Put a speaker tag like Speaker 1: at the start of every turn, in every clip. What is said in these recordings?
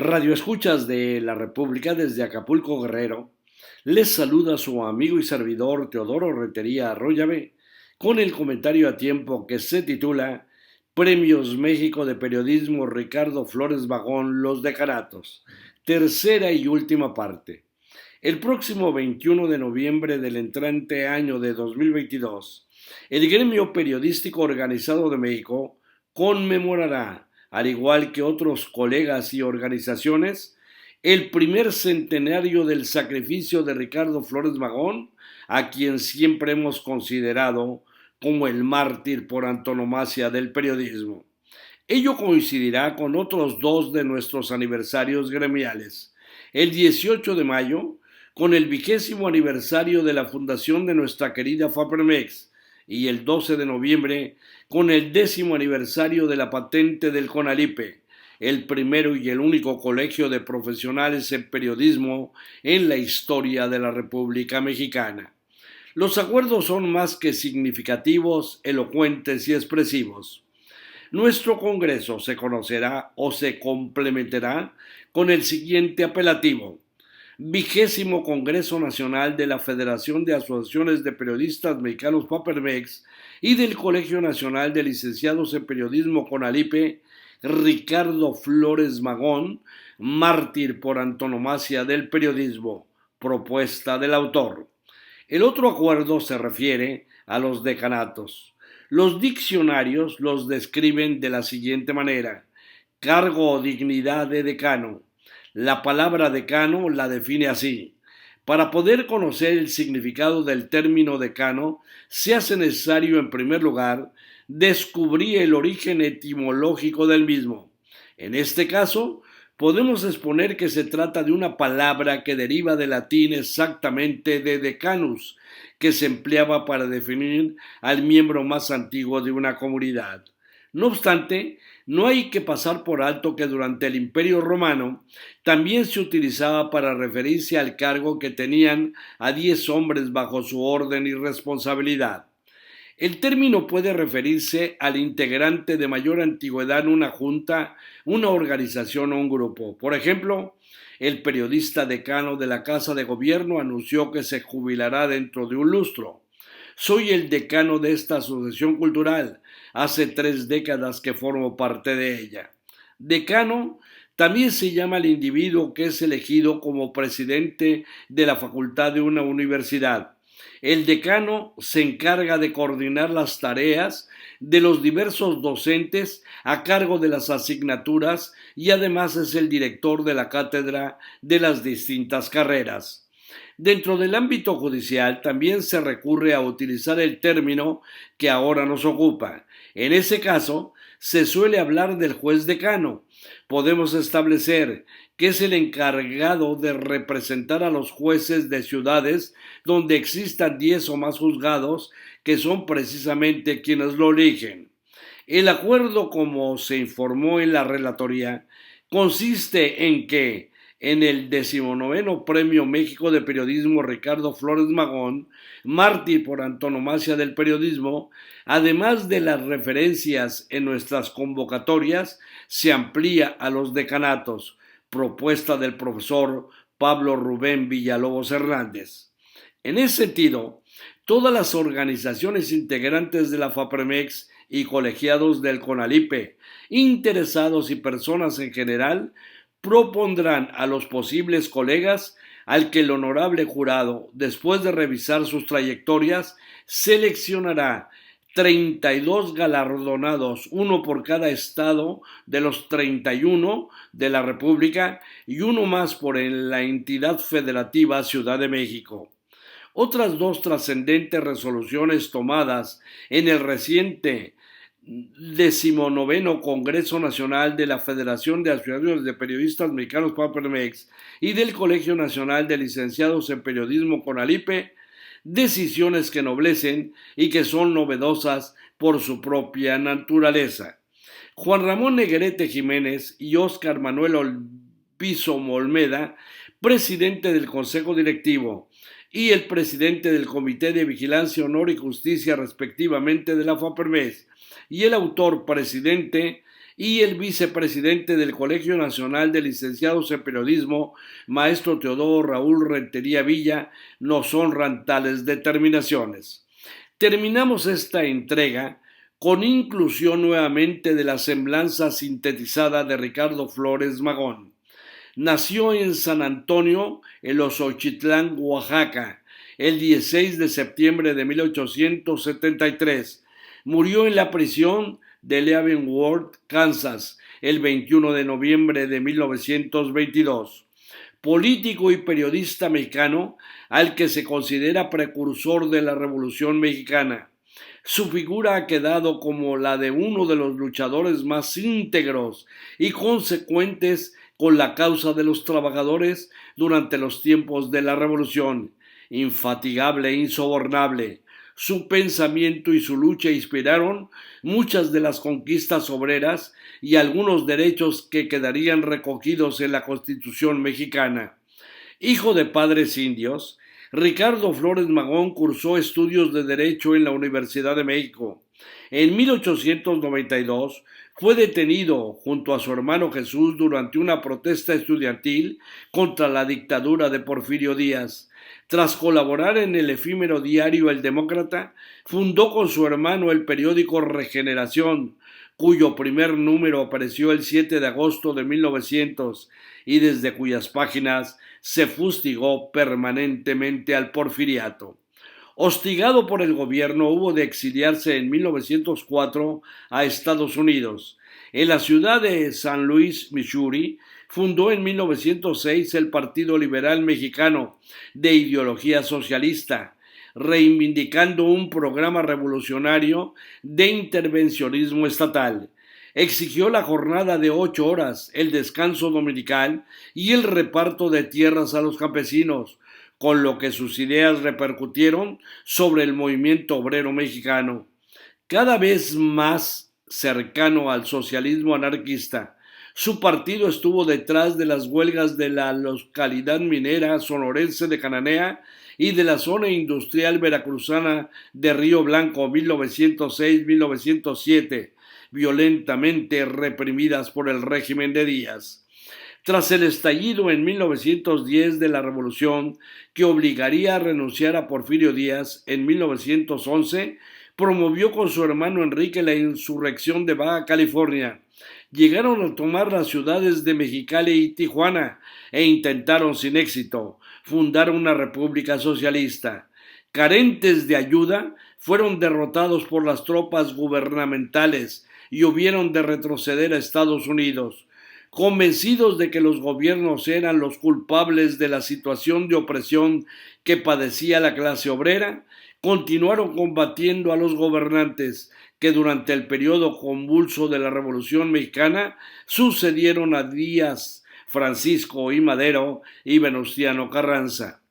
Speaker 1: Radio Escuchas de la República desde Acapulco, Guerrero, les saluda su amigo y servidor Teodoro Retería Arroyave con el comentario a tiempo que se titula Premios México de Periodismo Ricardo Flores Magón, Los Decanatos, tercera y última parte. El próximo 21 de noviembre del entrante año de 2022, el Gremio Periodístico Organizado de México conmemorará, al igual que otros colegas y organizaciones, el primer centenario del sacrificio de Ricardo Flores Magón, a quien siempre hemos considerado como el mártir por antonomasia del periodismo. Ello coincidirá con otros dos de nuestros aniversarios gremiales. El 18 de mayo, con el 20º aniversario de la fundación de nuestra querida FAPERMEX, y el 12 de noviembre, con el 10º aniversario de la patente del CONALIPE, el primero y el único colegio de profesionales en periodismo en la historia de la República Mexicana. Los acuerdos son más que significativos, elocuentes y expresivos. Nuestro Congreso se conocerá o se complementará con el siguiente apelativo: 20º Congreso Nacional de la Federación de Asociaciones de Periodistas Mexicanos FAPERMEX y del Colegio Nacional de Licenciados en Periodismo CONALIPE, Ricardo Flores Magón, mártir por antonomasia del periodismo, propuesta del autor. El otro acuerdo se refiere a los decanatos. Los diccionarios los describen de la siguiente manera: cargo o dignidad de decano. La palabra decano la define así: para poder conocer el significado del término decano, se hace necesario, en primer lugar, descubrir el origen etimológico del mismo. En este caso, podemos exponer que se trata de una palabra que deriva del latín exactamente de decanus, que se empleaba para definir al miembro más antiguo de una comunidad. No obstante, no hay que pasar por alto que durante el Imperio Romano también se utilizaba para referirse al cargo que tenían a 10 hombres bajo su orden y responsabilidad. El término puede referirse al integrante de mayor antigüedad en una junta, una organización o un grupo. Por ejemplo, el periodista decano de la Casa de Gobierno anunció que se jubilará dentro de un lustro. Soy el decano de esta asociación cultural. Hace 3 décadas que formo parte de ella. Decano también se llama al individuo que es elegido como presidente de la facultad de una universidad. El decano se encarga de coordinar las tareas de los diversos docentes a cargo de las asignaturas y además es el director de la cátedra de las distintas carreras. Dentro del ámbito judicial también se recurre a utilizar el término que ahora nos ocupa. En ese caso, se suele hablar del juez decano. Podemos establecer que es el encargado de representar a los jueces de ciudades donde existan 10 o más juzgados, que son precisamente quienes lo eligen. El acuerdo, como se informó en la relatoría, consiste en que en el 19º Premio México de Periodismo Ricardo Flores Magón, mártir por antonomasia del periodismo, además de las referencias en nuestras convocatorias, se amplía a los decanatos, propuesta del profesor Pablo Rubén Villalobos Hernández. En ese sentido, todas las organizaciones integrantes de la FAPERMEX y colegiados del CONALIPE, interesados y personas en general, propondrán a los posibles colegas al que el honorable jurado, después de revisar sus trayectorias, seleccionará 32 galardonados, uno por cada estado de los 31 de la República y uno más por la entidad federativa Ciudad de México. Otras dos trascendentes resoluciones tomadas en el reciente 19º Congreso Nacional de la Federación de Asociaciones de Periodistas Mexicanos FAPERMEX y del Colegio Nacional de Licenciados en Periodismo CONALIPE, decisiones que ennoblecen y que son novedosas por su propia naturaleza. Juan Ramón Negrete Jiménez y Óscar Manuel Olvizo Molmeda, presidente del Consejo Directivo, y el presidente del Comité de Vigilancia, Honor y Justicia respectivamente de la FAPERMEX, y el autor presidente y el vicepresidente del Colegio Nacional de Licenciados en Periodismo, maestro Teodoro Raúl Rentería Villa, nos honran tales determinaciones. Terminamos esta entrega con inclusión nuevamente de la semblanza sintetizada de Ricardo Flores Magón. Nació en San Antonio, en Ozochitlán, Oaxaca, el 16 de septiembre de 1873. Murió en la prisión de Leavenworth, Kansas, el 21 de noviembre de 1922. Político y periodista mexicano al que se considera precursor de la Revolución Mexicana. Su figura ha quedado como la de uno de los luchadores más íntegros y consecuentes con la causa de los trabajadores durante los tiempos de la Revolución. Infatigable e insobornable, su pensamiento y su lucha inspiraron muchas de las conquistas obreras y algunos derechos que quedarían recogidos en la Constitución mexicana. Hijo de padres indios, Ricardo Flores Magón cursó estudios de Derecho en la Universidad de México. En 1892 fue detenido junto a su hermano Jesús durante una protesta estudiantil contra la dictadura de Porfirio Díaz. Tras colaborar en el efímero diario El Demócrata, fundó con su hermano el periódico Regeneración, cuyo primer número apareció el 7 de agosto de 1900 y desde cuyas páginas se fustigó permanentemente al porfiriato. Hostigado por el gobierno, hubo de exiliarse en 1904 a Estados Unidos. En la ciudad de San Luis, Missouri, fundó en 1906 el Partido Liberal Mexicano, de ideología socialista, reivindicando un programa revolucionario de intervencionismo estatal. Exigió la jornada de 8 horas, el descanso dominical y el reparto de tierras a los campesinos, con lo que sus ideas repercutieron sobre el movimiento obrero mexicano. Cada vez más cercano al socialismo anarquista, su partido estuvo detrás de las huelgas de la localidad minera sonorense de Cananea y de la zona industrial veracruzana de Río Blanco 1906-1907, violentamente reprimidas por el régimen de Díaz. Tras el estallido en 1910 de la revolución que obligaría a renunciar a Porfirio Díaz en 1911, promovió con su hermano Enrique la insurrección de Baja California. Llegaron a tomar las ciudades de Mexicali y Tijuana e intentaron sin éxito fundar una república socialista. Carentes de ayuda, fueron derrotados por las tropas gubernamentales y hubieron de retroceder a Estados Unidos. Convencidos de que los gobiernos eran los culpables de la situación de opresión que padecía la clase obrera, continuaron combatiendo a los gobernantes que durante el periodo convulso de la Revolución Mexicana sucedieron a Díaz, Francisco I. Madero y Venustiano Carranza.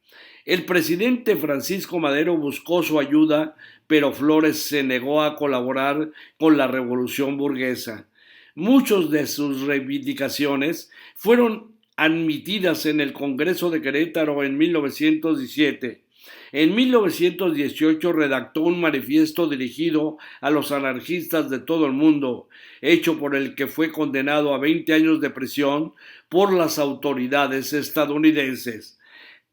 Speaker 1: El presidente Francisco Madero buscó su ayuda, pero Flores se negó a colaborar con la revolución burguesa. Muchas de sus reivindicaciones fueron admitidas en el Congreso de Querétaro en 1917. En 1918 redactó un manifiesto dirigido a los anarquistas de todo el mundo, hecho por el que fue condenado a 20 años de prisión por las autoridades estadounidenses.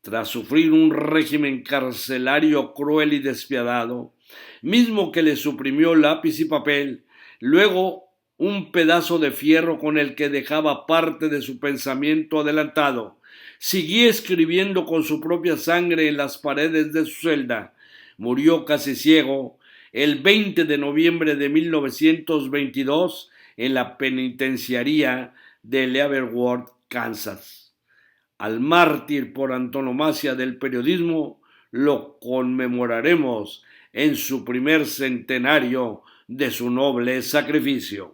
Speaker 1: Tras sufrir un régimen carcelario cruel y despiadado, mismo que le suprimió lápiz y papel, luego un pedazo de fierro con el que dejaba parte de su pensamiento adelantado. Siguió escribiendo con su propia sangre en las paredes de su celda. Murió casi ciego el 20 de noviembre de 1922 en la penitenciaría de Leavenworth, Kansas. Al mártir por antonomasia del periodismo lo conmemoraremos en su primer centenario de su noble sacrificio.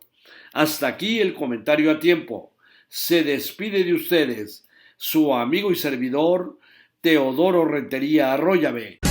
Speaker 1: Hasta aquí el comentario a tiempo. Se despide de ustedes su amigo y servidor Teodoro Rentería Arroyave.